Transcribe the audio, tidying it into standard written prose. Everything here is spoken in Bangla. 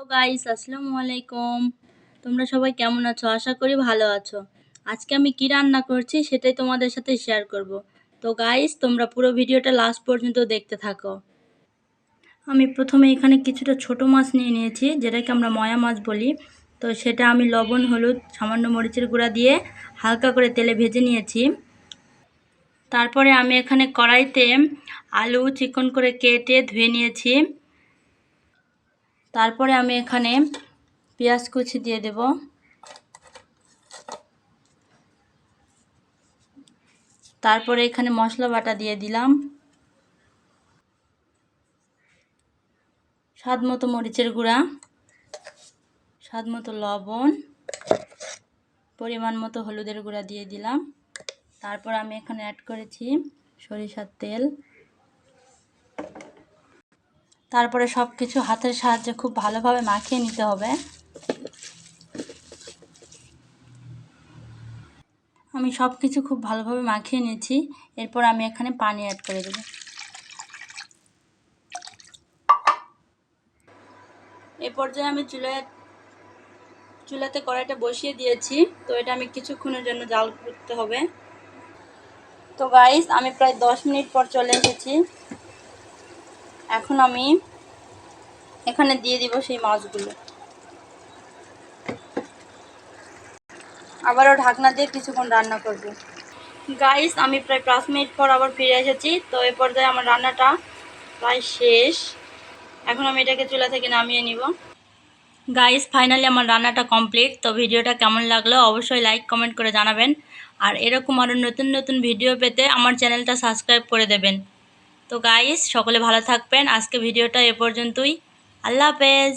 তো গাইস আসসালামু আলাইকুম। তোমরা সবাই কেমন আছো? আশা করি ভালো আছো। আজকে আমি কি রান্না করছি সেটাই তোমাদের সাথে শেয়ার করব। তো গাইস তোমরা পুরো ভিডিওটা লাস্ট পর্যন্ত দেখতে থাকো। আমি প্রথমে এখানে কিছুটা ছোট মাছ নিয়ে নিয়েছি, যেটাকে আমরা ময়া মাছ বলি। তো সেটা আমি লবণ হলুদ সামান্য মরিচের গুঁড়া দিয়ে হালকা করে তেলে ভেজে নিয়েছি। তারপরে আমি এখানে কড়াইতে আলু চিকন করে কেটে ধুয়ে নিয়েছি। তারপরে আমি এখানে পেঁয়াজ কুচি দিয়ে দেব। তারপরে এখানে মশলা বাটা দিয়ে দিলাম, স্বাদ মতো মরিচের গুঁড়া, স্বাদ মতো লবণ, পরিমাণ মতো হলুদের গুঁড়া দিয়ে দিলাম। তারপর আমি এখানে অ্যাড করেছি সরিষার তেল। তারপরে সব কিছু হাতের সাহায্যে খুব ভালোভাবে মাখিয়ে নিতে হবে। আমি সব কিছু খুব ভালোভাবে মাখিয়ে নিয়েছি। এরপর আমি এখানে পানি অ্যাড করে দেব। এই পর্যায়ে আমি চুলাতে কড়াইটা বসিয়ে দিয়েছি। তো এটা আমি কিছুক্ষণের জন্য জাল করতে হবে। তো গাইস আমি প্রায় 10 মিনিট পর চলে এসেছি। এখন আমি এখানে দিয়ে দিব সেই মাছগুলো। আবারও ঢাকনা দিয়ে কিছুক্ষণ রান্না করব। গাইস আমি প্রায় 5 মিনিট পর আবার ফিরে এসেছি। তো এই পর্যায়ে আমার রান্নাটা প্রায় শেষ। এখন আমি এটাকে চুলা থেকে নামিয়ে নিব। গাইস ফাইনালি আমার রান্নাটা কমপ্লিট। তো ভিডিওটা কেমন লাগলো অবশ্যই লাইক কমেন্ট করে জানাবেন। আর এরকম আরও নতুন নতুন ভিডিও পেতে আমার চ্যানেলটা সাবস্ক্রাইব করে দেবেন। তো গাইস সকলে ভালো থাকবেন। আজকে ভিডিওটা এ পর্যন্তই। আল্লাহ হাফেজ।